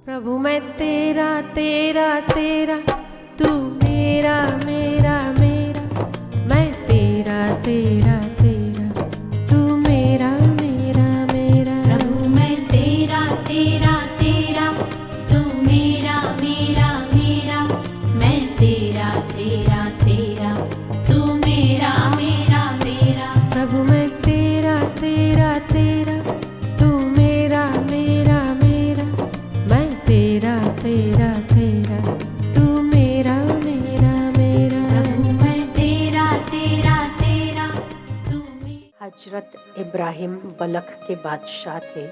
प्रभु मैं तेरा तेरा तेरा, तू मेरा मेरा मेरा, मैं तेरा तेरा तेरा, तू मेरा मेरा मेरा। प्रभु मैं तेरा तेरा तेरा, तू मेरा मेरा मेरा, मैं तेरा तेरा तेरा, तू मेरा मेरा मेरा। प्रभु मैं तेरा तेरा तेरा, तू मेरा मेरा मेरा, मैं तेरा तेरा तेरा, तू मेरा मेरा मेरा। प्रभु मैं तेरा तेरा तेरा, तू मेरा। हजरत इब्राहिम बलख के बादशाह थे।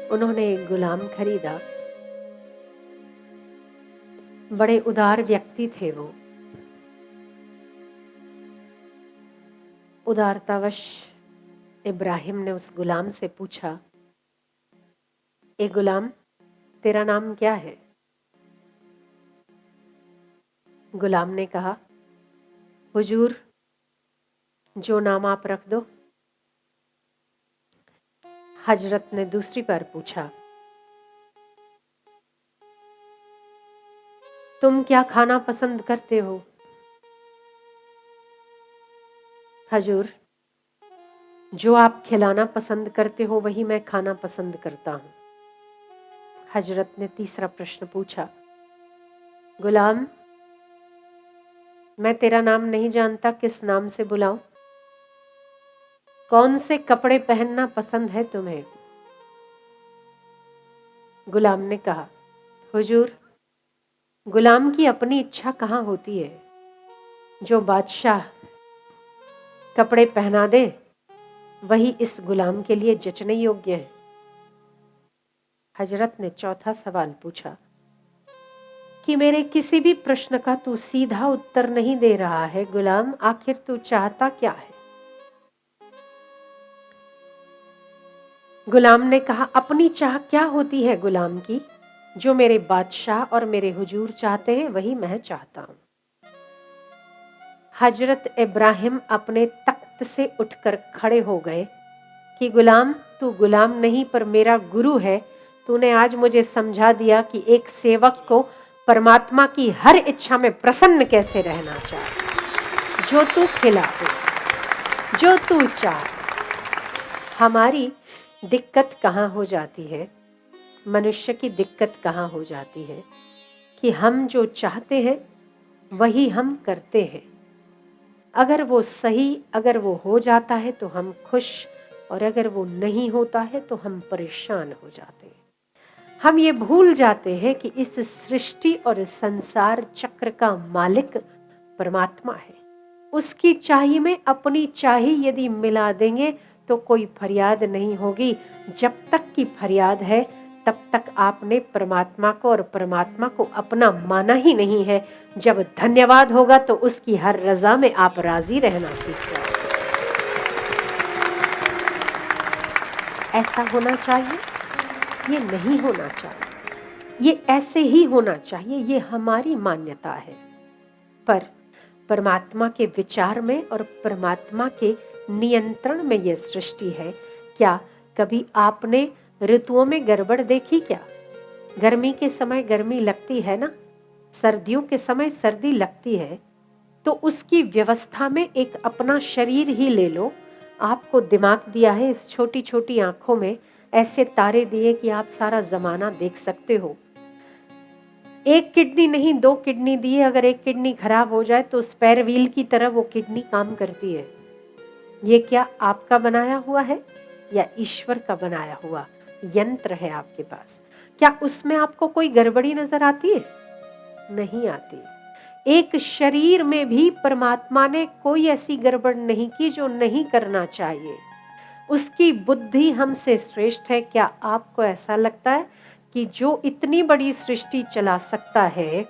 उन्होंने एक गुलाम खरीदा। बड़े उदार व्यक्ति थे वो। उदारतावश इब्राहिम ने उस गुलाम से पूछा, ए गुलाम, तेरा नाम क्या है? गुलाम ने कहा, हुजूर, जो नाम आप रख दो। हजरत ने दूसरी बार पूछा, तुम क्या खाना पसंद करते हो? हजूर, जो आप खिलाना पसंद करते हो वही मैं खाना पसंद करता हूं। हजरत ने तीसरा प्रश्न पूछा, गुलाम, मैं तेरा नाम नहीं जानता, किस नाम से बुलाऊं? कौन से कपड़े पहनना पसंद है तुम्हें? गुलाम ने कहा, हुजूर, गुलाम की अपनी इच्छा कहाँ होती है? जो बादशाह कपड़े पहना दे वही इस गुलाम के लिए जचने योग्य है। हजरत ने चौथा सवाल पूछा कि मेरे किसी भी प्रश्न का तू सीधा उत्तर नहीं दे रहा है गुलाम, आखिर तू चाहता क्या है? गुलाम ने कहा, अपनी चाह क्या होती है गुलाम की? जो मेरे बादशाह और मेरे हुजूर चाहते हैं वही मैं चाहता हूं। हजरत इब्राहिम अपने तख्त से उठकर खड़े हो गए कि गुलाम, तू गुलाम नहीं पर मेरा गुरु है। तूने आज मुझे समझा दिया कि एक सेवक को परमात्मा की हर इच्छा में प्रसन्न कैसे रहना चाहिए। जो तू खिलाए, जो तू चाहे। हमारी दिक्कत कहाँ हो जाती है, मनुष्य की दिक्कत कहाँ हो जाती है कि हम जो चाहते हैं वही हम करते हैं। अगर वो सही, अगर वो हो जाता है तो हम खुश, और अगर वो नहीं होता है तो हम परेशान हो जाते हैं। हम ये भूल जाते हैं कि इस सृष्टि और इस संसार चक्र का मालिक परमात्मा है। उसकी चाही में अपनी चाही यदि मिला देंगे तो कोई फरियाद नहीं होगी। जब तक की फरियाद है तब तक आपने परमात्मा को और परमात्मा को अपना माना ही नहीं है। जब धन्यवाद होगा तो उसकी हर रजा में आप राजी रहना सीख जाओगे। ऐसा होना चाहिए, ये नहीं होना चाहिए, ये ऐसे ही होना चाहिए, ये हमारी मान्यता है। पर परमात्मा के विचार में और परमात्मा के नियंत्रण में यह सृष्टि है। क्या कभी आपने ऋतुओं में गड़बड़ देखी क्या? गर्मी के समय गर्मी लगती है ना, सर्दियों के समय सर्दी लगती है, तो उसकी व्यवस्था में एक अपना शरीर ही ले लो। आपको दिमाग दिया है, इस छोटी छोटी आंखों में ऐसे तारे दिए कि आप सारा जमाना देख सकते हो। एक किडनी नहीं, दो किडनी दी है। अगर एक किडनी खराब हो जाए तो स्पेयर व्हील की तरह वो किडनी काम करती है। ये क्या आपका बनाया हुआ है या ईश्वर का बनाया हुआ यंत्र है आपके पास? क्या उसमें आपको कोई गड़बड़ी नजर आती है? नहीं आती। एक शरीर में भी परमात्मा ने कोई ऐसी गड़बड़ नहीं की जो नहीं करना चाहिए। उसकी बुद्धि हमसे श्रेष्ठ है। क्या आपको ऐसा लगता है कि जो इतनी बड़ी सृष्टि चला सकता है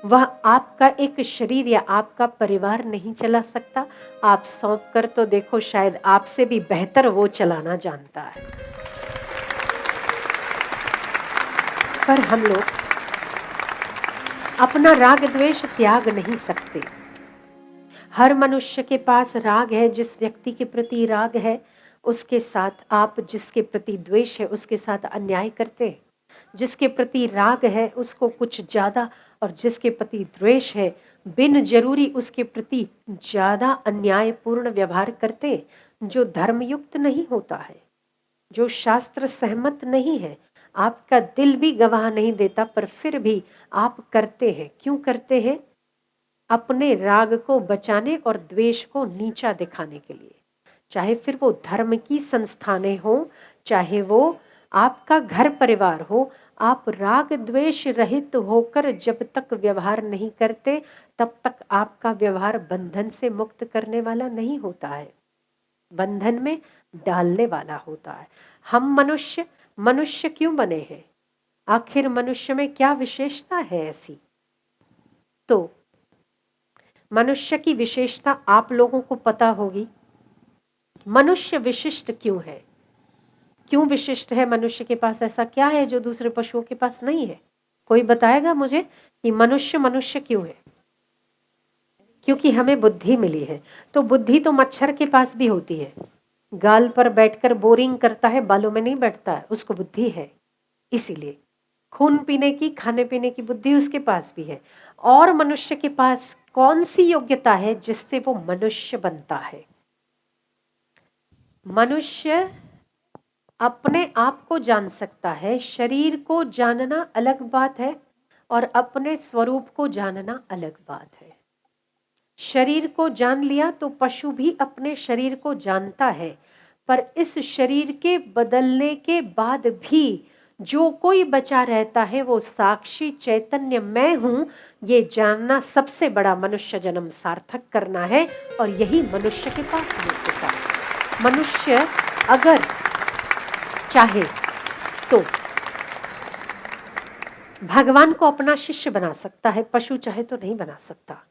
वह आपका एक शरीर या आपका परिवार नहीं चला सकता? आप सौंप कर तो देखो, शायद आपसे भी बेहतर वो चलाना जानता है। पर हम लोग अपना राग द्वेष त्याग नहीं सकते। हर मनुष्य के पास राग है। जिस व्यक्ति के प्रति राग है उसके साथ आप जिसके प्रति द्वेष है उसके साथ अन्याय करते हैं। जिसके प्रति राग है उसको कुछ ज़्यादा, और जिसके प्रति द्वेष है बिन जरूरी उसके प्रति ज़्यादा अन्यायपूर्ण व्यवहार करते, जो धर्मयुक्त नहीं होता है, जो शास्त्र सहमत नहीं है, आपका दिल भी गवाह नहीं देता, पर फिर भी आप करते हैं। क्यों करते हैं? अपने राग को बचाने और द्वेष को नीचा दिखाने के लिए। चाहे फिर वो धर्म की संस्थानें हो, चाहे वो आपका घर परिवार हो, आप राग द्वेष रहित होकर जब तक व्यवहार नहीं करते तब तक आपका व्यवहार बंधन से मुक्त करने वाला नहीं होता है, बंधन में डालने वाला होता है। हम मनुष्य मनुष्य क्यों बने हैं? आखिर मनुष्य में क्या विशेषता है ऐसी? तो मनुष्य की विशेषता आप लोगों को पता होगी। मनुष्य विशिष्ट क्यों है? क्यों विशिष्ट है? मनुष्य के पास ऐसा क्या है जो दूसरे पशुओं के पास नहीं है? कोई बताएगा मुझे कि मनुष्य मनुष्य क्यों है? क्योंकि हमें बुद्धि मिली है। तो बुद्धि तो मच्छर के पास भी होती है, गाल पर बैठकर बोरिंग करता है, बालों में नहीं बैठता है, उसको बुद्धि है। इसीलिए खून पीने की, खाने पीने की बुद्धि उसके पास भी है। और मनुष्य के पास कौन सी योग्यता है जिससे वो मनुष्य बनता है? मनुष्य अपने आप को जान सकता है। शरीर को जानना अलग बात है और अपने स्वरूप को जानना अलग बात है। शरीर को जान लिया तो पशु भी अपने शरीर को जानता है, पर इस शरीर के बदलने के बाद भी जो कोई बचा रहता है वो साक्षी चैतन्य मैं हूं, ये जानना सबसे बड़ा मनुष्य जन्म सार्थक करना है। और यही मनुष्य के पास योग्यता है। मनुष्य अगर चाहे तो भगवान को अपना शिष्य बना सकता है, पशु चाहे तो नहीं बना सकता।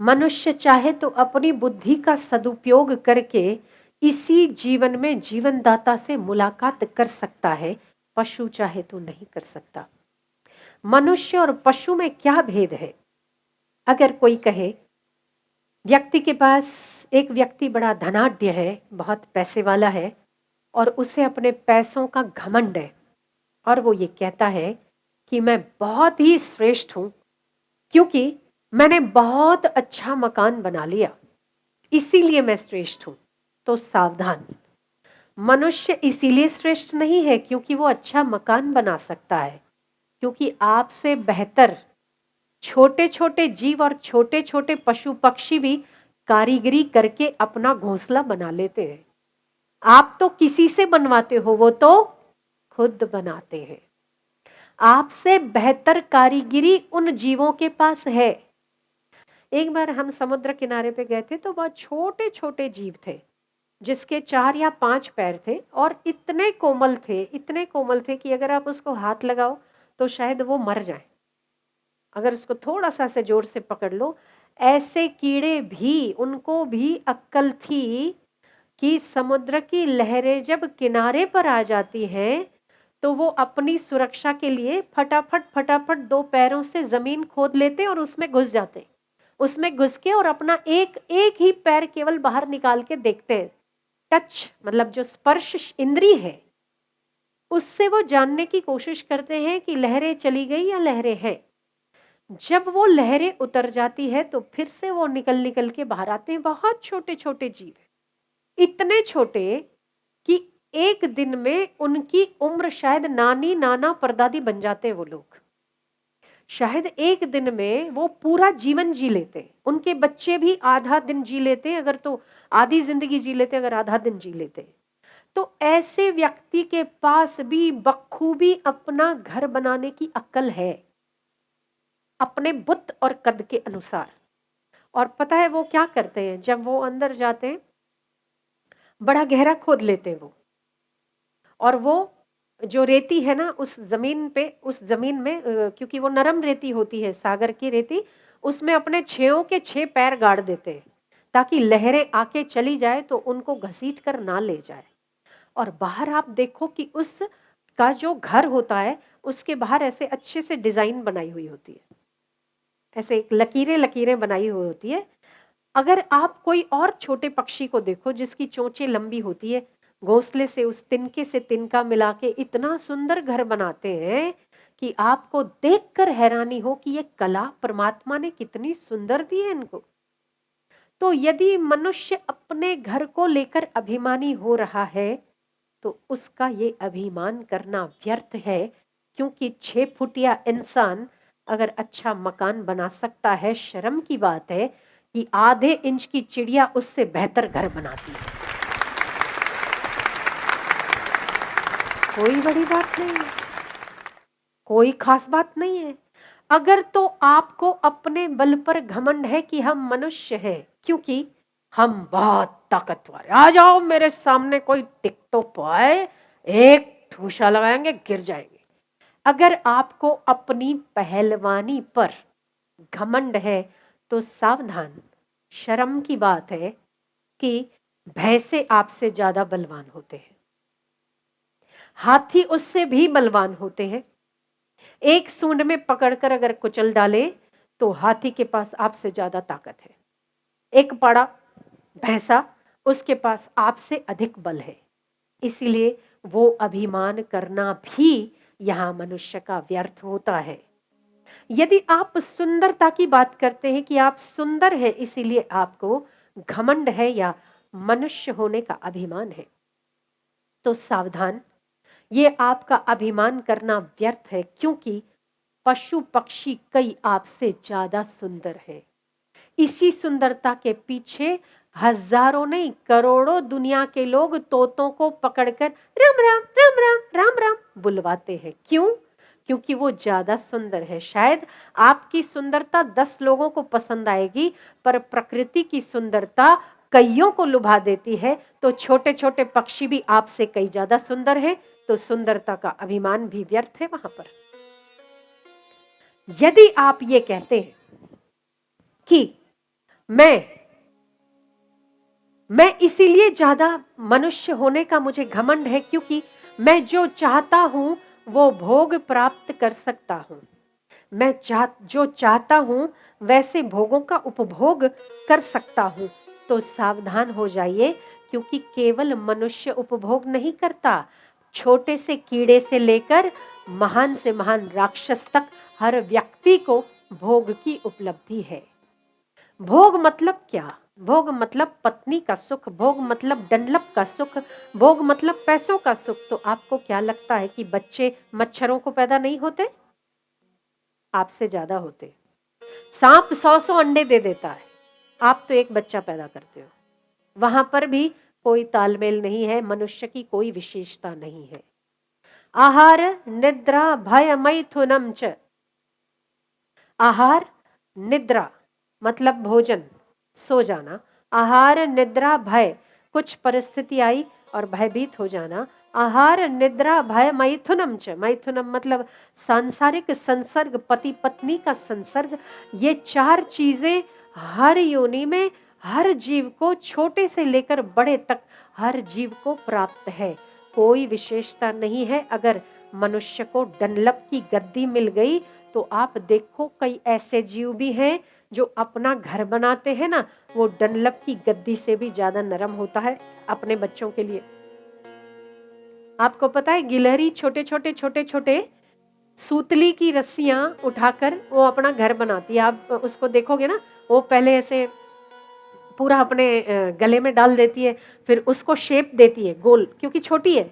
मनुष्य चाहे तो अपनी बुद्धि का सदुपयोग करके इसी जीवन में जीवनदाता से मुलाकात कर सकता है, पशु चाहे तो नहीं कर सकता। मनुष्य और पशु में क्या भेद है? अगर कोई कहे व्यक्ति के पास, एक व्यक्ति बड़ा धनाढ्य है, बहुत पैसे वाला है और उसे अपने पैसों का घमंड है, और वो ये कहता है कि मैं बहुत ही श्रेष्ठ हूं क्योंकि मैंने बहुत अच्छा मकान बना लिया, इसीलिए मैं श्रेष्ठ हूं। तो सावधान, मनुष्य इसीलिए श्रेष्ठ नहीं है क्योंकि वो अच्छा मकान बना सकता है, क्योंकि आपसे बेहतर छोटे छोटे जीव और छोटे छोटे पशु पक्षी भी कारीगरी करके अपना घोंसला बना लेते हैं। आप तो किसी से बनवाते हो, वो तो खुद बनाते हैं। आपसे बेहतर कारीगरी उन जीवों के पास है। एक बार हम समुद्र किनारे पे गए थे तो बहुत छोटे छोटे जीव थे जिसके 4 या 5 पैर थे और इतने कोमल थे, इतने कोमल थे कि अगर आप उसको हाथ लगाओ तो शायद वो मर जाए, अगर उसको थोड़ा सा से जोर से पकड़ लो। ऐसे कीड़े भी, उनको भी अक्ल थी कि समुद्र की लहरें जब किनारे पर आ जाती हैं तो वो अपनी सुरक्षा के लिए फटाफट फटाफट 2 पैरों से जमीन खोद लेते और उसमें घुस जाते, उसमें घुस के और अपना एक एक ही पैर केवल बाहर निकाल के देखते हैं। टच मतलब जो स्पर्श इंद्री है उससे वो जानने की कोशिश करते हैं कि लहरें चली गई या लहरें हैं। जब वो लहरें उतर जाती है तो फिर से वो निकल निकल के बाहर आते हैं। बहुत छोटे छोटे जीव हैं, इतने छोटे कि एक दिन में उनकी उम्र शायद नानी नाना परदादी बन जाते हैं वो लोग। शायद एक दिन में वो पूरा जीवन जी लेते, उनके बच्चे भी आधा दिन जी लेते, अगर तो आधी जिंदगी जी लेते, अगर आधा दिन जी लेते। तो ऐसे व्यक्ति के पास भी बखूबी अपना घर बनाने की अक्ल है, अपने बुद्ध और कद के अनुसार। और पता है वो क्या करते हैं? जब वो अंदर जाते हैं बड़ा गहरा खोद लेते हैं वो, और वो जो रेती है ना उस जमीन पे, उस जमीन में क्योंकि वो नरम रेती होती है, सागर की रेती, उसमें अपने 6 के 6 पैर गाड़ देते हैं ताकि लहरें आके चली जाए तो उनको घसीट कर ना ले जाए। और बाहर आप देखो कि उस का जो घर होता है उसके बाहर ऐसे अच्छे से डिजाइन बनाई हुई होती है, ऐसे एक लकीरें लकीरें बनाई हुई होती है। अगर आप कोई और छोटे पक्षी को देखो जिसकी चोंचें लंबी होती है, घोंसले से उस तिनके से तिनका मिला के इतना सुंदर घर बनाते हैं कि आपको देखकर हैरानी हो कि ये कला परमात्मा ने कितनी सुंदर दी है इनको। तो यदि मनुष्य अपने घर को लेकर अभिमानी हो रहा है तो उसका ये अभिमान करना व्यर्थ है, क्योंकि 6 फुटिया इंसान अगर अच्छा मकान बना सकता है, शर्म की बात है कि आधे इंच की चिड़िया उससे बेहतर घर बनाती है। कोई बड़ी बात नहीं है, कोई खास बात नहीं है। अगर तो आपको अपने बल पर घमंड है कि हम मनुष्य हैं, क्योंकि हम बहुत ताकतवर हैं, आ जाओ मेरे सामने कोई टिक तो पाए, एक ठूसा लगाएंगे गिर जाएंगे। अगर आपको अपनी पहलवानी पर घमंड है तो सावधान, शर्म की बात है कि भैंसे आपसे ज्यादा बलवान होते हैं, हाथी उससे भी बलवान होते हैं। एक सूंड में पकड़कर अगर कुचल डाले तो हाथी के पास आपसे ज्यादा ताकत है। एक बड़ा भैंसा, उसके पास आपसे अधिक बल है। इसीलिए वो अभिमान करना भी यहां मनुष्य का व्यर्थ होता है। यदि आप सुंदरता की बात करते हैं कि आप सुंदर हैं इसीलिए आपको घमंड है या मनुष्य होने का अभिमान है, तो सावधान, ये आपका अभिमान करना व्यर्थ है, क्योंकि पशु पक्षी कई आपसे ज्यादा सुंदर है। इसी सुंदरता के पीछे हजारों नहीं करोड़ों दुनिया के लोग तोतों को पकड़कर राम राम राम राम राम राम बुलवाते हैं। क्यों? क्योंकि वो ज्यादा सुंदर है। शायद आपकी सुंदरता 10 लोगों को पसंद आएगी, पर प्रकृति की सुंदरता कईयों को लुभा देती है। तो छोटे छोटे पक्षी भी आपसे कई ज्यादा सुंदर हैं, तो सुंदरता का अभिमान भी व्यर्थ है वहां पर। यदि आप ये कहते हैं कि मैं इसीलिए ज्यादा मनुष्य होने का मुझे घमंड है क्योंकि मैं जो चाहता हूं वो भोग प्राप्त कर सकता हूं, मैं जो चाहता हूं वैसे भोगों का उपभोग कर सकता हूं, तो सावधान हो जाइए, क्योंकि केवल मनुष्य उपभोग नहीं करता। छोटे से कीड़े से लेकर महान से महान राक्षस तक हर व्यक्ति को भोग की उपलब्धि है। भोग मतलब क्या? भोग मतलब पत्नी का सुख, भोग मतलब डंडलप का सुख, भोग मतलब पैसों का सुख। तो आपको क्या लगता है कि बच्चे मच्छरों को पैदा नहीं होते? आपसे ज्यादा होते। सांप 100 अंडे दे देता है, आप तो एक बच्चा पैदा करते हो। वहां पर भी कोई तालमेल नहीं है, मनुष्य की कोई विशेषता नहीं है। आहार निद्रा भय मैथुनम च। आहार निद्रा मतलब भोजन, सो जाना। आहार निद्रा भय, कुछ परिस्थिति आई और भयभीत हो जाना। आहार निद्रा भय मैथुनम च। मैथुनम मतलब सांसारिक संसर्ग, पति पत्नी का संसर्ग। ये 4 चीजें हर योनि में हर जीव को, छोटे से लेकर बड़े तक हर जीव को प्राप्त है। कोई विशेषता नहीं है। अगर मनुष्य को डनलप की गद्दी मिल गई तो आप देखो कई ऐसे जीव भी हैं जो अपना घर बनाते हैं ना, वो डनलप की गद्दी से भी ज्यादा नरम होता है अपने बच्चों के लिए। आपको पता है गिलहरी छोटे छोटे सूतली की रस्सियां उठाकर वो अपना घर बनाती है। आप उसको देखोगे ना, वो पहले ऐसे पूरा अपने गले में डाल देती है, फिर उसको शेप देती है गोल, क्योंकि छोटी है,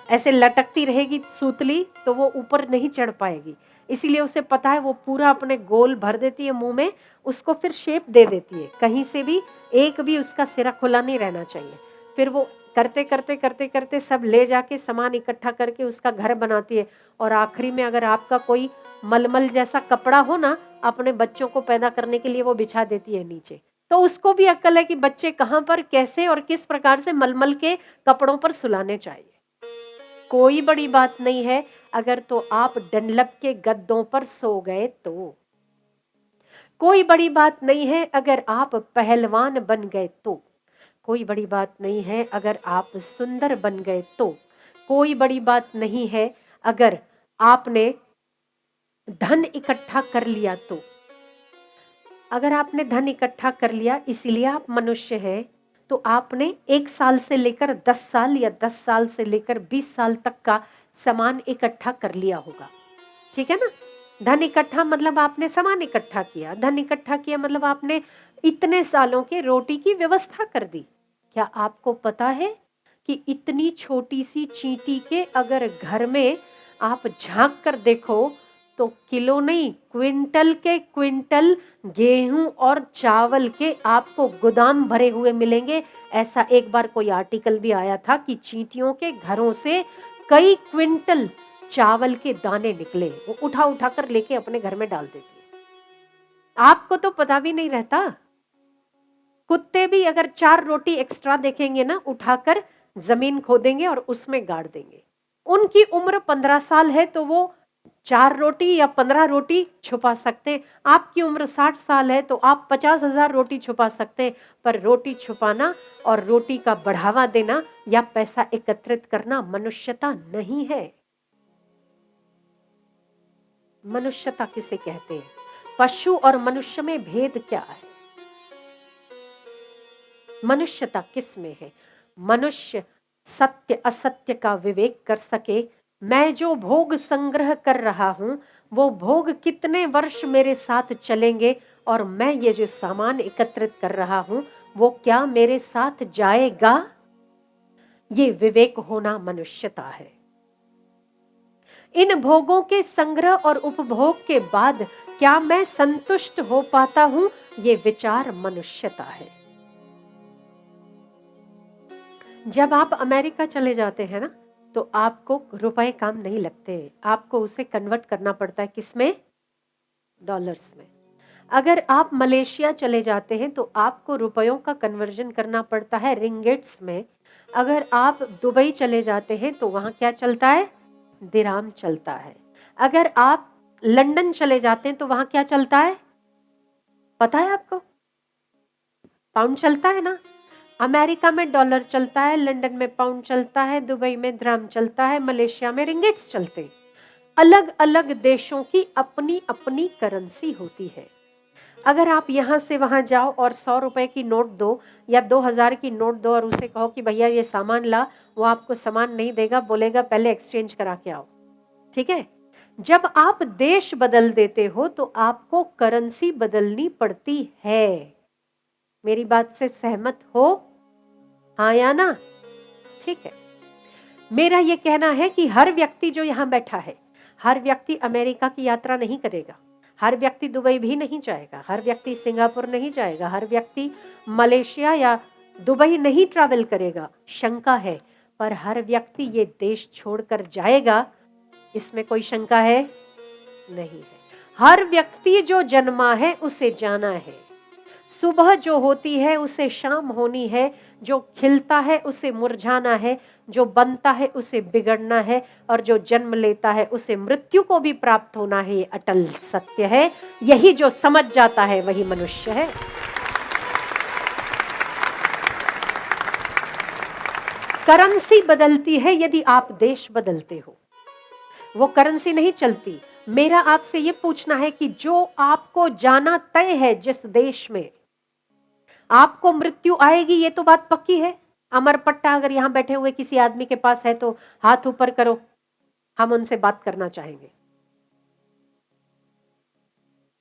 ऐसे लटकती रहेगी सूतली तो वो ऊपर नहीं चढ़ पाएगी। इसीलिए उसे पता है, वो पूरा अपने गोल भर देती है मुंह में, उसको फिर शेप दे देती है, कहीं से भी एक भी उसका सिरा खुला नहीं रहना चाहिए। फिर वो करते करते करते करते सब ले जाके सामान इकट्ठा करके उसका घर बनाती है। और आखिरी में अगर आपका कोई मलमल जैसा कपड़ा हो ना, अपने बच्चों को पैदा करने के लिए वो बिछा देती है नीचे। तो उसको भी अक्ल है कि बच्चे कहाँ पर कैसे और किस प्रकार से मलमल के कपड़ों पर सुलाने चाहिए। कोई बड़ी बात नहीं है अगर तो आप डनलप के गद्दों पर सो गए तो। कोई बड़ी बात नहीं है अगर आप पहलवान बन गए तो। कोई बड़ी बात नहीं है अगर आप सुंदर बन गए तो। कोई बड़ी बात नहीं है अगर आपने धन इकट्ठा कर लिया तो। अगर आपने धन इकट्ठा कर लिया इसीलिए आप मनुष्य हैं, तो आपने 1 साल से लेकर 10 साल या 10 साल से लेकर 20 साल तक का सामान इकट्ठा कर लिया होगा, ठीक है ना। धन इकट्ठा मतलब आपने सामान इकट्ठा किया, धन इकट्ठा किया मतलब आपने इतने सालों के रोटी की व्यवस्था कर दी। क्या आपको पता है कि इतनी छोटी सी चींटी के अगर घर में आप झांक कर देखो तो किलो नहीं, क्विंटल के क्विंटल गेहूं और चावल के आपको गोदाम भरे हुए मिलेंगे। ऐसा एक बार कोई आर्टिकल भी आया था कि चींटियों के घरों से कई क्विंटल चावल के दाने निकले, वो उठा उठा कर लेके अपने घर में डाल देती है। आपको तो पता भी नहीं रहता। कुत्ते भी अगर 4 रोटी एक्स्ट्रा देखेंगे ना, उठाकर जमीन खोदेंगे और उसमें गाड़ देंगे। उनकी उम्र 15 साल है तो वो 4 रोटी या 15 रोटी छुपा सकते हैं। आपकी उम्र 60 साल है तो आप 50,000 रोटी छुपा सकते हैं। पर रोटी छुपाना और रोटी का बढ़ावा देना या पैसा एकत्रित करना मनुष्यता नहीं है। मनुष्यता किसे कहते हैं? पशु और मनुष्य में भेद क्या है? मनुष्यता किस में है? मनुष्य सत्य असत्य का विवेक कर सके। मैं जो भोग संग्रह कर रहा हूं वो भोग कितने वर्ष मेरे साथ चलेंगे और मैं ये जो सामान एकत्रित कर रहा हूं वो क्या मेरे साथ जाएगा? ये विवेक होना मनुष्यता है। इन भोगों के संग्रह और उपभोग के बाद क्या मैं संतुष्ट हो पाता हूं? ये विचार मनुष्यता है। जब आप अमेरिका चले जाते हैं ना तो आपको रुपए काम नहीं लगते, आपको उसे कन्वर्ट करना पड़ता है किसमें? डॉलर्स में। अगर आप मलेशिया चले जाते हैं तो आपको रुपयों का कन्वर्जन करना पड़ता है रिंगिट्स में। अगर आप दुबई चले जाते हैं तो वहां क्या चलता है? दिराम चलता है। अगर आप लंदन चले जाते हैं तो वहां क्या चलता है? पता है आपको? पाउंड चलता है ना। अमेरिका में डॉलर चलता है, लंदन में पाउंड चलता है, दुबई में दिराम चलता है, मलेशिया में रिंगिट्स चलते हैं। अलग अलग देशों की अपनी अपनी करेंसी होती है। अगर आप यहाँ से वहां जाओ और 100 रुपए की नोट दो या 2000 की नोट दो और उसे कहो कि भैया ये सामान ला, वो आपको सामान नहीं देगा, बोलेगा पहले एक्सचेंज करा के आओ। ठीक है। जब आप देश बदल देते हो तो आपको करेंसी बदलनी पड़ती है। मेरी बात से सहमत हो? हाँ या ना? ठीक है। मेरा यह कहना है कि हर व्यक्ति जो यहां बैठा है, हर व्यक्ति अमेरिका की यात्रा नहीं करेगा, हर व्यक्ति दुबई भी नहीं जाएगा, हर व्यक्ति सिंगापुर नहीं जाएगा, हर व्यक्ति मलेशिया या दुबई नहीं ट्रैवल करेगा। शंका है, पर हर व्यक्ति ये देश छोड़कर जाएगा, इसमें कोई शंका है? नहीं है। हर व्यक्ति जो जन्मा है उसे जाना है। सुबह जो होती है उसे शाम होनी है, जो खिलता है उसे मुरझाना है, जो बनता है उसे बिगड़ना है और जो जन्म लेता है उसे मृत्यु को भी प्राप्त होना है। ये अटल सत्य है। यही जो समझ जाता है वही मनुष्य है। करेंसी बदलती है यदि आप देश बदलते हो, वो करेंसी नहीं चलती। मेरा आपसे ये पूछना है कि जो आपको जाना तय है, जिस देश में आपको मृत्यु आएगी, ये तो बात पक्की है। अमर पट्टा अगर यहां बैठे हुए किसी आदमी के पास है तो हाथ ऊपर करो, हम उनसे बात करना चाहेंगे।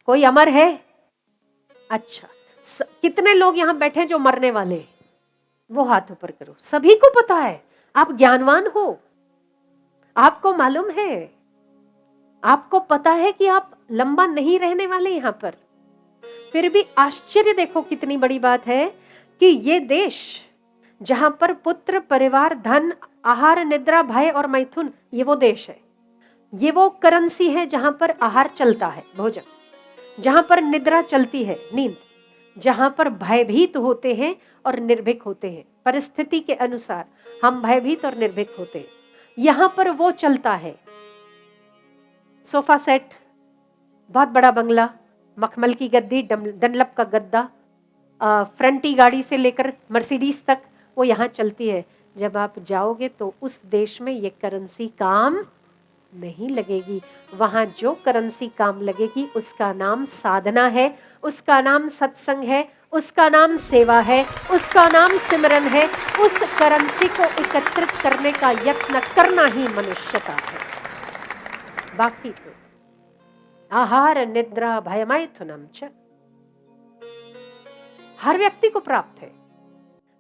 कोई अमर है? अच्छा, कितने लोग यहां बैठे जो मरने वाले? वो हाथ ऊपर करो। सभी को पता है, आप ज्ञानवान हो, आपको मालूम है, आपको पता है कि आप लंबा नहीं रहने वाले यहां पर। फिर भी आश्चर्य देखो कितनी बड़ी बात है कि ये देश जहां पर पुत्र, परिवार, धन, आहार, निद्रा, भय और मैथुन, ये वो देश है, ये वो करेंसी है जहां पर आहार चलता है, भोजन, जहां पर निद्रा चलती है, नींद, जहां पर भयभीत होते हैं और निर्भीक होते हैं। परिस्थिति के अनुसार हम भयभीत और निर्भीक होते हैं। यहां पर वो चलता है, सोफा सेट, बहुत बड़ा बंगला, मखमल की गद्दी, डनलप का गद्दा, फ्रंटी गाड़ी से लेकर मर्सिडीज तक वो यहाँ चलती है। जब आप जाओगे तो उस देश में ये करेंसी काम नहीं लगेगी। वहाँ जो करेंसी काम लगेगी उसका नाम साधना है, उसका नाम सत्संग है, उसका नाम सेवा है, उसका नाम सिमरन है। उस करेंसी को एकत्रित करने का यत्न करना ही मनुष्यता है। बाकी तो आहार निद्रा भयमैथुनम च, हर व्यक्ति को प्राप्त है।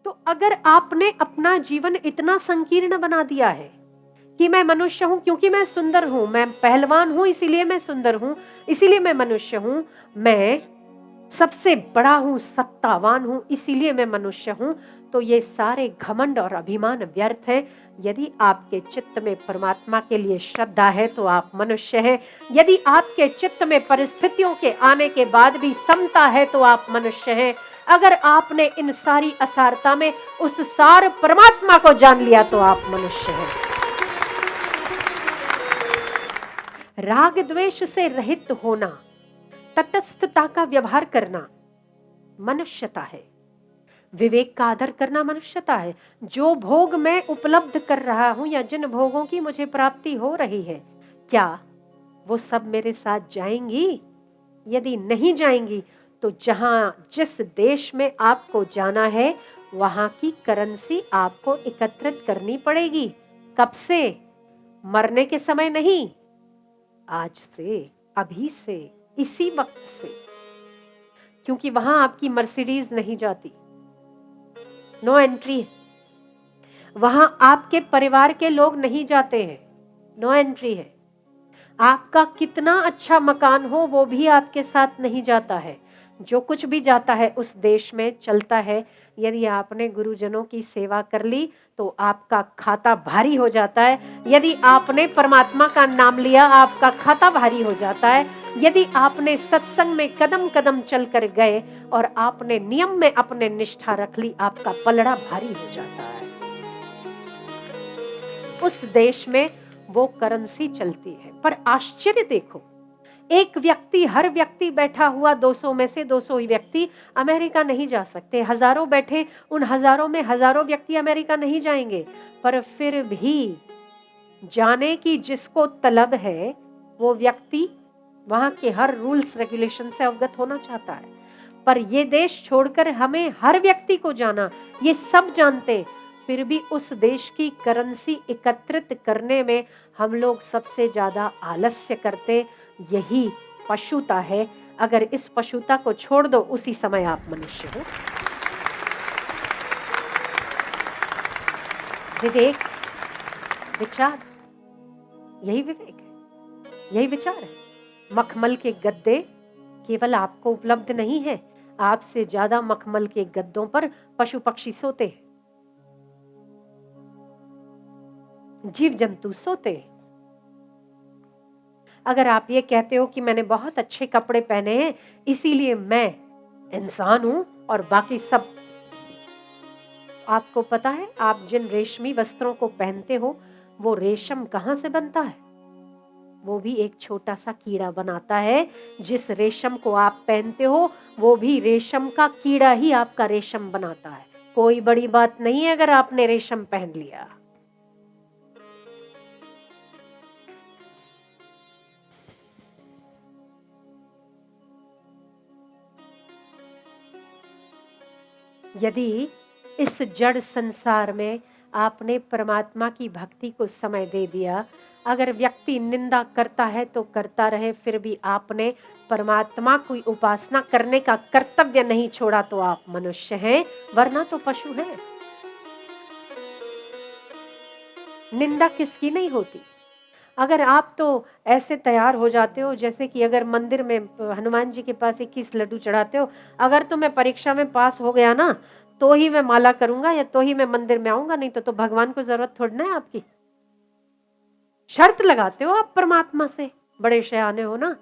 तो अगर आपने अपना जीवन इतना संकीर्ण बना दिया है कि मैं मनुष्य हूं क्योंकि मैं सुंदर हूं, मैं पहलवान हूं इसीलिए मैं सुंदर हूं, इसीलिए मैं मनुष्य हूं, मैं सबसे बड़ा हूं, सत्तावान हूं इसीलिए मैं मनुष्य हूं, तो ये सारे घमंड और अभिमान व्यर्थ है। यदि आपके चित्त में परमात्मा के लिए श्रद्धा है तो आप मनुष्य हैं। यदि आपके चित्त में परिस्थितियों के आने के बाद भी समता है तो आप मनुष्य हैं। अगर आपने इन सारी असारता में उस सार परमात्मा को जान लिया तो आप मनुष्य हैं। राग द्वेष से रहित होना, तटस्थता का व्यवहार करना मनुष्यता है। विवेक का आदर करना मनुष्यता है। जो भोग मैं उपलब्ध कर रहा हूं या जिन भोगों की मुझे प्राप्ति हो रही है, क्या वो सब मेरे साथ जाएंगी? यदि नहीं जाएंगी तो जहां जिस देश में आपको जाना है वहां की करेंसी आपको एकत्रित करनी पड़ेगी। कब से? मरने के समय नहीं, आज से, अभी से, इसी वक्त से। क्योंकि वहां आपकी मर्सिडीज नहीं जाती, नो एंट्री है। वहां आपके परिवार के लोग नहीं जाते हैं, नो एंट्री है। आपका कितना अच्छा मकान हो वो भी आपके साथ नहीं जाता है। जो कुछ भी जाता है उस देश में चलता है। यदि आपने गुरुजनों की सेवा कर ली तो आपका खाता भारी हो जाता है। यदि आपने परमात्मा का नाम लिया आपका खाता भारी हो जाता है। यदि आपने सत्संग में कदम कदम चल कर गए और आपने नियम में अपने निष्ठा रख ली, आपका पलड़ा भारी हो जाता है। उस देश में वो करेंसी चलती है। पर आश्चर्य देखो, एक व्यक्ति, हर व्यक्ति बैठा हुआ 200 में से 200 ही व्यक्ति अमेरिका नहीं जा सकते। हजारों बैठे, उन हजारों में हजारों व्यक्ति अमेरिका नहीं जाएंगे। पर फिर भी जाने की जिसको तलब है वो व्यक्ति वहां के हर रूल्स रेगुलेशन से अवगत होना चाहता है। पर ये देश छोड़कर हमें हर व्यक्ति को जाना, ये सब जानते, फिर भी उस देश की करेंसी एकत्रित करने में हम लोग सबसे ज्यादा आलस्य करते। यही पशुता है। अगर इस पशुता को छोड़ दो उसी समय आप मनुष्य हो। विवेक, विचार, यही विवेक है, यही विचार है। मखमल के गद्दे केवल आपको उपलब्ध नहीं है, आपसे ज्यादा मखमल के गद्दों पर पशु पक्षी सोते हैं, जीव जंतु सोते हैं। अगर आप ये कहते हो कि मैंने बहुत अच्छे कपड़े पहने हैं इसीलिए मैं इंसान हूं और बाकी सब, आपको पता है आप जिन रेशमी वस्त्रों को पहनते हो वो रेशम कहां से बनता है? वो भी एक छोटा सा कीड़ा बनाता है। जिस रेशम को आप पहनते हो वो भी रेशम का कीड़ा ही आपका रेशम बनाता है। कोई बड़ी बात नहीं है अगर आपने रेशम पहन लिया। यदि इस जड़ संसार में आपने परमात्मा की भक्ति को समय दे दिया, अगर व्यक्ति निंदा करता है तो करता रहे, फिर भी आपने परमात्मा की उपासना करने का कर्तव्य नहीं छोड़ा तो आप मनुष्य हैं, वरना तो पशु हैं। निंदा किसकी नहीं होती? अगर आप तो ऐसे तैयार हो जाते हो जैसे कि अगर मंदिर में हनुमान जी के पास 21 लड्डू चढ़ाते हो, अगर तो मैं परीक्षा में पास हो गया ना तो ही मैं माला करूंगा या तो ही मैं मंदिर में आऊंगा, नहीं तो भगवान को जरूरत थोड़ी ना है आपकी। शर्त लगाते हो आप परमात्मा से, बड़े शयाने हो ना,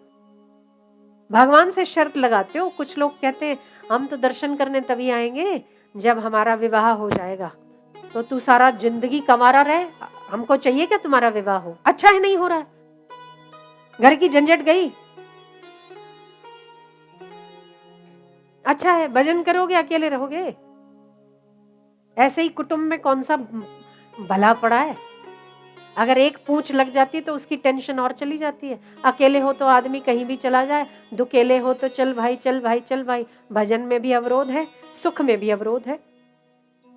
भगवान से शर्त लगाते हो। कुछ लोग कहते हैं हम तो दर्शन करने तभी आएंगे जब हमारा विवाह हो जाएगा। तो तू सारा जिंदगी कमारा रहे, हमको चाहिए क्या तुम्हारा विवाह हो? अच्छा है नहीं हो रहा है, घर की झंझट गई, अच्छा है भजन करोगे अकेले रहोगे। ऐसे ही कुटुंब में कौन सा भला पड़ा है? अगर एक पूंछ लग जाती है तो उसकी टेंशन और चली जाती है। अकेले हो तो आदमी कहीं भी चला जाए, दुकेले हो तो चल भाई चल भाई चल भाई। भजन में भी अवरोध है, सुख में भी अवरोध है,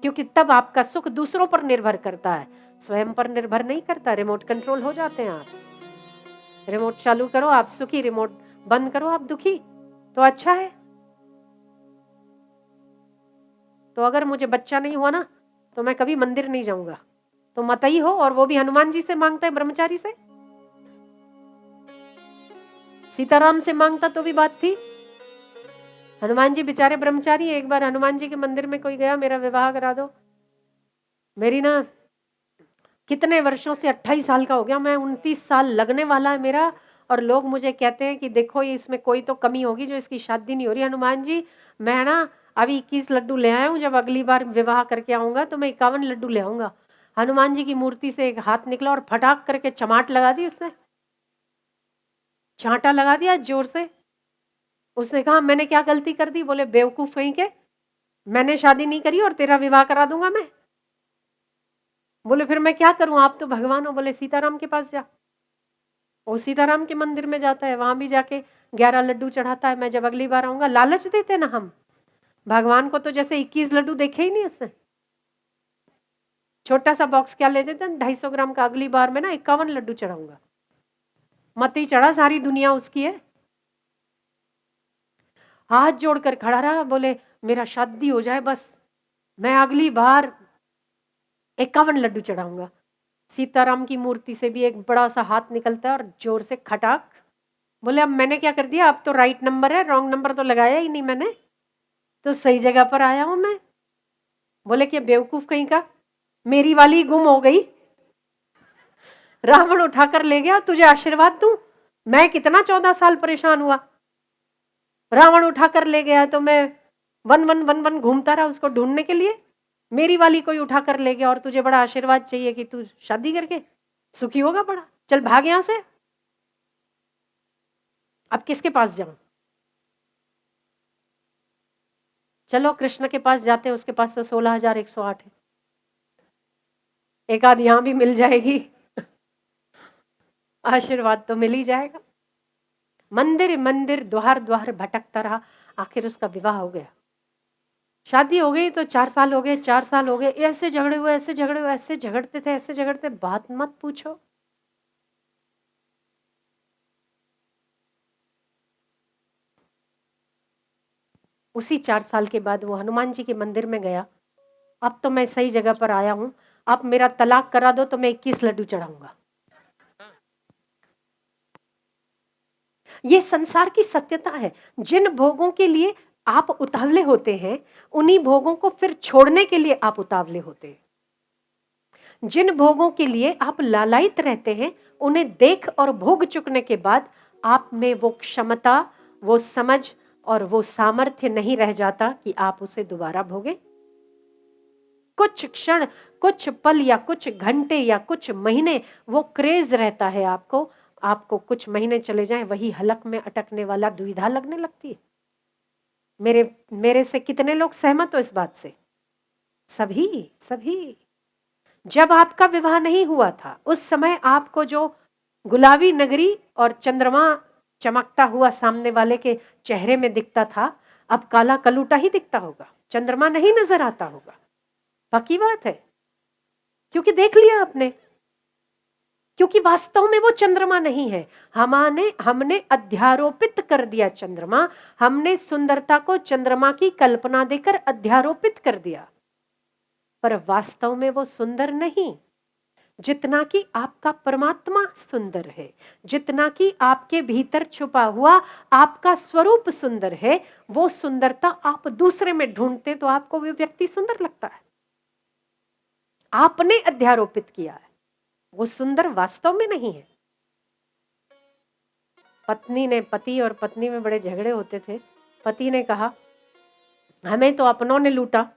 क्योंकि तब आपका सुख दूसरों पर निर्भर करता है, स्वयं पर निर्भर नहीं करता। रिमोट कंट्रोल हो जाते हैं आप। रिमोट चालू करो आप सुखी, रिमोट बंद करो आप दुखी, तो अच्छा है। तो अगर मुझे बच्चा नहीं हुआ ना तो मैं कभी मंदिर नहीं जाऊंगा। तो मतई हो, और वो भी हनुमान जी से मांगता है, ब्रह्मचारी से। सीताराम से मांगता तो भी बात थी। हनुमान जी बेचारे ब्रह्मचारी। एक बार हनुमान जी के मंदिर में कोई गया, मेरा विवाह करा दो। मेरी ना कितने वर्षों से 28 साल का हो गया, मैं 29 साल लगने वाला है मेरा, और लोग मुझे कहते हैं कि देखो ये इसमें कोई तो कमी होगी जो इसकी शादी नहीं हो रही। हनुमान जी मैं ना अभी 21 लड्डू ले आया हूँ, जब अगली बार विवाह करके आऊंगा तो मैं 51 लड्डू ले आऊंगा। हनुमान जी की मूर्ति से एक हाथ निकला और फटाक करके चमाट लगा दी उसने, चांटा लगा दिया जोर से। उसने कहा मैंने क्या गलती कर दी? बोले बेवकूफ कहीं के, मैंने शादी नहीं करी और तेरा विवाह करा दूंगा मैं। बोले फिर मैं क्या करूं, आप तो भगवान हो। बोले सीताराम के पास जा। वो सीताराम के मंदिर में जाता है, वहां भी जाके 11 लड्डू चढ़ाता है। मैं जब अगली बार आऊंगा, लालच देते ना हम भगवान को, तो जैसे 21 लड्डू देखे ही नहीं उसने। छोटा सा बॉक्स क्या ले जाते हैं, 250 ग्राम का। अगली बार में ना 51 लड्डू चढ़ाऊंगा। मत ही चढ़ा, सारी दुनिया उसकी है। हाथ जोड़कर खड़ा रहा, बोले मेरा शादी हो जाए बस, मैं अगली बार 51 लड्डू चढ़ाऊंगा। सीताराम की मूर्ति से भी एक बड़ा सा हाथ निकलता है और जोर से खटाक। बोले अब मैंने क्या कर दिया, अब तो राइट नंबर है, रॉन्ग नंबर तो लगाया ही नहीं मैंने, तो सही जगह पर आया हूं मैं। बोले कि बेवकूफ कहीं का, मेरी वाली गुम हो गई, रावण उठाकर ले गया, तुझे आशीर्वाद दूं। मैं कितना 14 साल परेशान हुआ, रावण उठाकर ले गया तो मैं वन वन वन वन घूमता रहा उसको ढूंढने के लिए। मेरी वाली कोई उठाकर ले गया और तुझे बड़ा आशीर्वाद चाहिए कि तू शादी करके सुखी होगा बड़ा, चल भाग यहां से। अब किसके पास जाऊं? चलो कृष्ण के पास जाते हैं, उसके पास तो 16,108 है, एक आध यहां भी मिल जाएगी, आशीर्वाद तो मिल ही जाएगा। मंदिर मंदिर द्वार द्वार भटकता रहा, आखिर उसका विवाह हो गया। शादी हो गई तो 4 साल हो गए, 4 साल हो गए, ऐसे झगड़े हुए, ऐसे झगड़े हुए, ऐसे झगड़ते थे, ऐसे झगड़ते, बात मत पूछो। उसी 4 साल के बाद वो हनुमान जी के मंदिर में गया। अब तो मैं सही जगह पर आया हूं, अब मेरा तलाक करा दो तो मैं 21 लड्डू चढ़ाऊंगा। ये संसार की सत्यता है। जिन भोगों के लिए आप उतावले होते हैं, उन्हीं भोगों को फिर छोड़ने के लिए आप उतावले होते हैं। जिन भोगों के लिए आप लालायित रहते हैं, उन्हें देख और भोग चुकने के बाद आप में वो क्षमता, वो समझ और वो सामर्थ्य नहीं रह जाता कि आप उसे दोबारा भोगें। कुछ क्षण, कुछ पल या कुछ घंटे या कुछ महीने वो क्रेज रहता है आपको। आपको कुछ महीने चले जाएं, वही हलक में अटकने वाला दुविधा लगने लगती है। मेरे से कितने लोग सहमत हो इस बात से? सभी सभी। जब आपका विवाह नहीं हुआ था, उस समय आपको जो गुलाबी नगरी और चंद्रमा चमकता हुआ सामने वाले के चेहरे में दिखता था, अब काला कलूटा ही दिखता होगा, चंद्रमा नहीं नजर आता होगा। पक्की बात है, क्योंकि देख लिया आपने, क्योंकि वास्तव में वो चंद्रमा नहीं है। हमने अध्यारोपित कर दिया चंद्रमा, हमने सुंदरता को चंद्रमा की कल्पना देकर अध्यारोपित कर दिया, पर वास्तव में वो सुंदर नहीं। जितना कि आपका परमात्मा सुंदर है, जितना कि आपके भीतर छुपा हुआ आपका स्वरूप सुंदर है, वो सुंदरता आप दूसरे में ढूंढते तो आपको वो व्यक्ति सुंदर लगता है। आपने अध्यारोपित किया है, वो सुंदर वास्तव में नहीं है। पति और पत्नी में बड़े झगड़े होते थे। पति ने कहा हमें तो अपनों ने लूटा,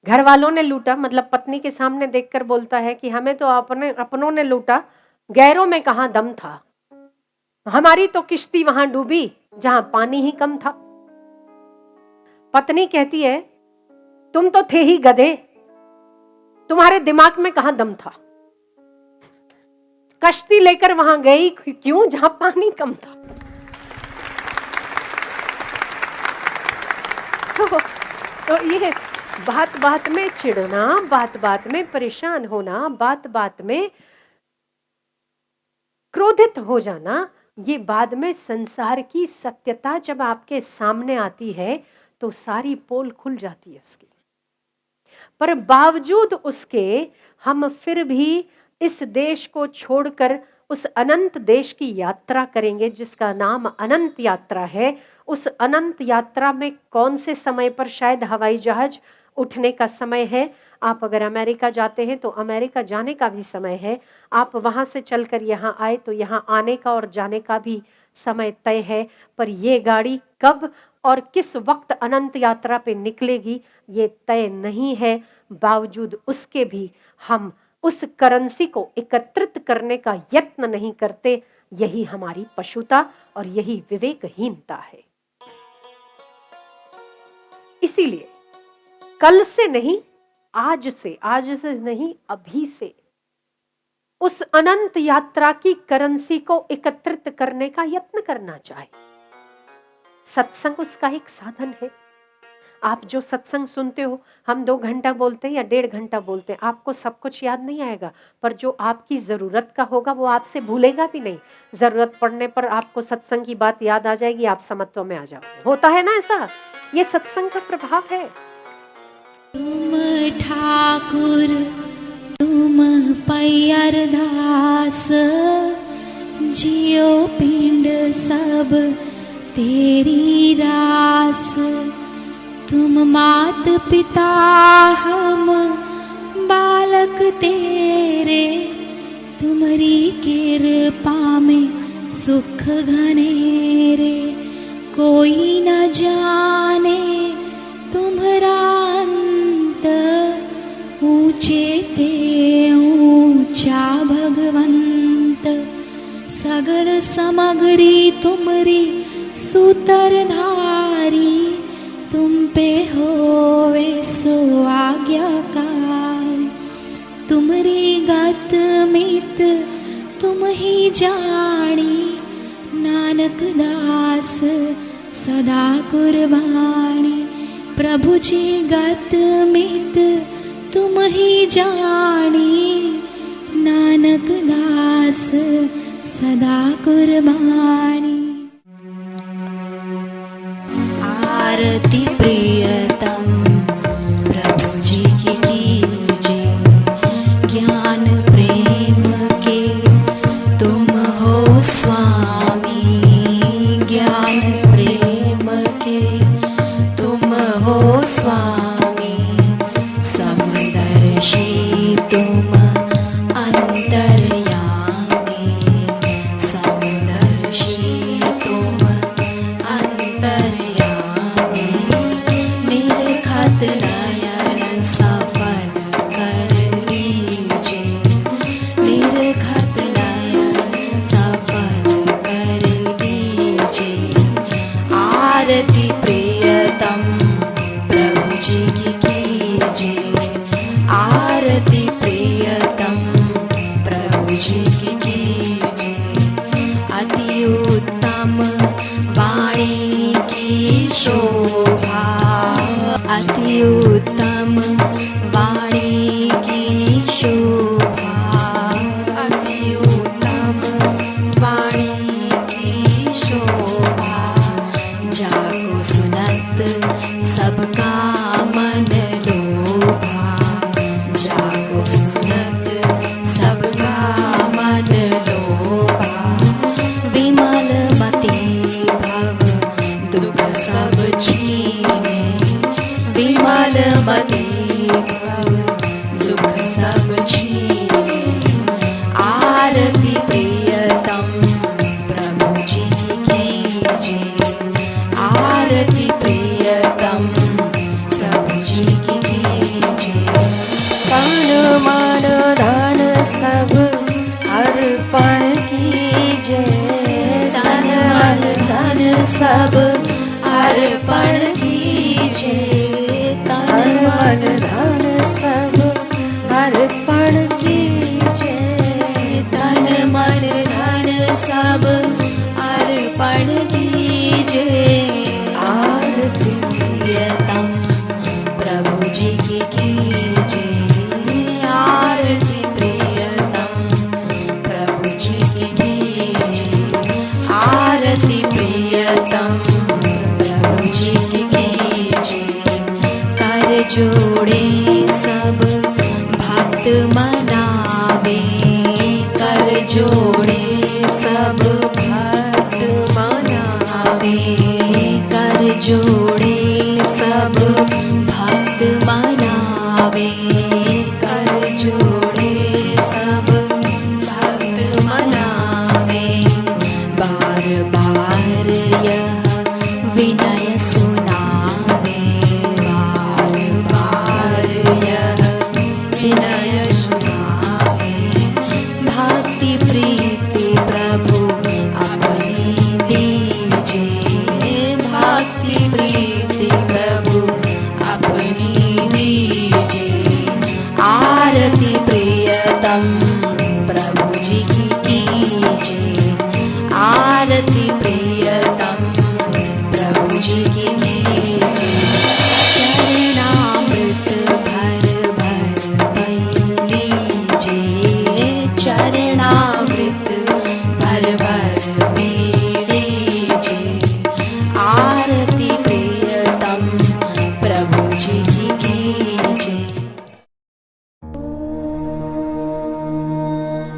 घर वालों ने लूटा, मतलब पत्नी के सामने देखकर बोलता है कि हमें तो अपनों ने लूटा, गैरों में कहां दम था, हमारी तो किश्ती वहां डूबी जहां पानी ही कम था। पत्नी कहती है तुम तो थे ही गधे, तुम्हारे दिमाग में कहां दम था, कश्ती लेकर वहां गई क्यों जहां पानी कम था। तो ये बात बात में चिढ़ना, बात बात में परेशान होना, बात बात में क्रोधित हो जाना ये बाद में संसार की सत्यता जब आपके सामने आती है तो सारी पोल खुल जाती है उसकी, पर बावजूद उसके हम फिर भी इस देश को छोड़कर उस अनंत देश की यात्रा करेंगे जिसका नाम अनंत यात्रा है। उस अनंत यात्रा में कौन से समय पर शायद हवाई जहाज उठने का समय है। आप अगर अमेरिका जाते हैं तो अमेरिका जाने का भी समय है। आप वहां से चलकर यहाँ आए तो यहाँ आने का और जाने का भी समय तय है। पर ये गाड़ी कब और किस वक्त अनंत यात्रा पे निकलेगी ये तय नहीं है। बावजूद उसके भी हम उस करेंसी को एकत्रित करने का यत्न नहीं करते। यही हमारी पशुता और यही विवेकहीनता है। इसीलिए कल से नहीं, आज से नहीं, अभी से उस अनंत यात्रा की करेंसी को एकत्रित करने का यत्न करना चाहिए। सत्संग उसका एक साधन है। आप जो सत्संग सुनते हो, हम 2 घंटा बोलते हैं या 1.5 घंटा बोलते हैं, आपको सब कुछ याद नहीं आएगा, पर जो आपकी जरूरत का होगा वो आपसे भूलेगा भी नहीं। जरूरत पड़ने पर आपको सत्संग की बात याद आ जाएगी, आप समत्व में आ जाओगे। होता है ना ऐसा? ये सत्संग का प्रभाव है। तुम ठाकुर तुम पैयर दास, जियो पिंड सब तेरी रास। तुम मात पिता हम बालक तेरे, तुम्हारी कृपा में सुख घनेरे। कोई न जाने तुम्हारा अंत, ऊंचे ते ऊंचा भगवंत। सगल समग्री तुम्हारी सूत्रधारी, तुम पे होवे सो आज्ञाकारी। तुम्हारी गत मित तुम ही जानी, नानक दास सदा कुर्बानी। प्रभु जी गत मित तुम ही जानी, नानक दास सदा कुर्बानी। आरती प्रियतम प्रभु जी की कीजिए, ज्ञान प्रेम के तुम हो स्वामी। ज्ञान प्रेम के तुम हो स्वामी, समदर्शी तुम अंतर्यामी। समदर्शी तुम अंतर्यामी, निर्खत नयन सफल कर लीजिए। निर्खत नयन सफल कर लीजिए। आरती प्रियतम प्रभु जी की कीजिए। आरती प्रियतम प्रभु जी की कीजिए। अति उत्तम वाणी की शोभा, अति उत्तम वाणी की शोभा। अति उत्तम वाणी की शोभा, जाको सुनत सबका मन लोभा। जाको सुनत सबका मन लोभा। विमल मति भव दुख सब छीने। विमल मति भव दुख सब छीने। आरती प्रियतम प्रभु जी की कीजिए। आरती प्रियतम प्रभु जी की कीजिए। तन मन धन सब अर्पण कीजिए। तन मन धन सब अर्पण कीजिए। तन मन धन सब अर्पण कीजिए। तन मन धन सब अर्पण कीजिए। आरती प्रियतम प्रभु जी की कीजिए। आरती प्रियतम प्रभु जी की कीजिए। आरती प्रियतम प्रभु जी की कीजिए। चरणामृत भर भर पी लीजिए, चरणामृत भर भर पी लीजिए। आरती प्रियतम प्रभु जी की कीजिए। ओम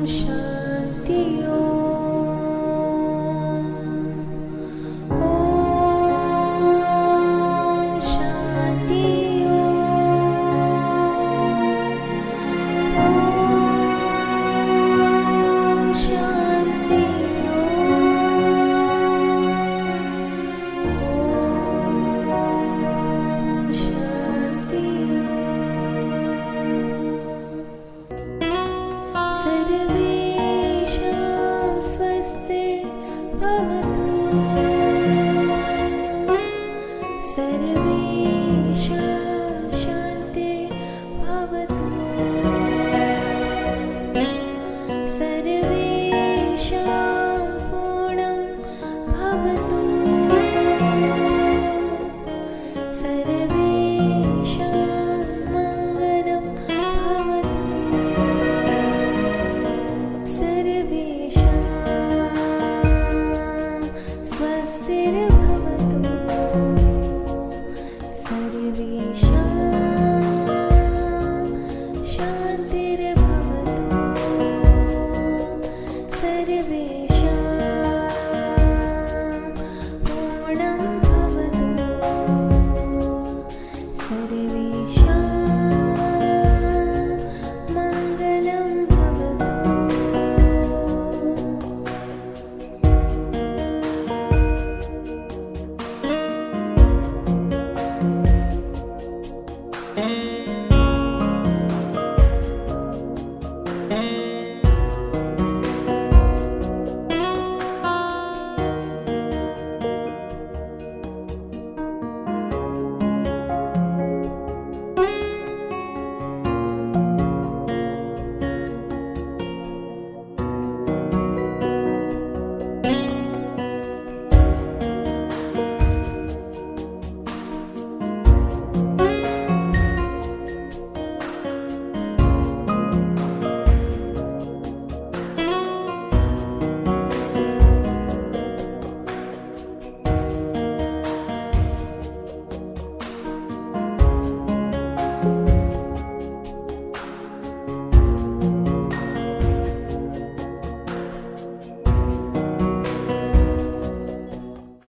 शांति ओम शांति ओम शांति ओम शांति। सर्वेषां स्वस्तिर्भवतु।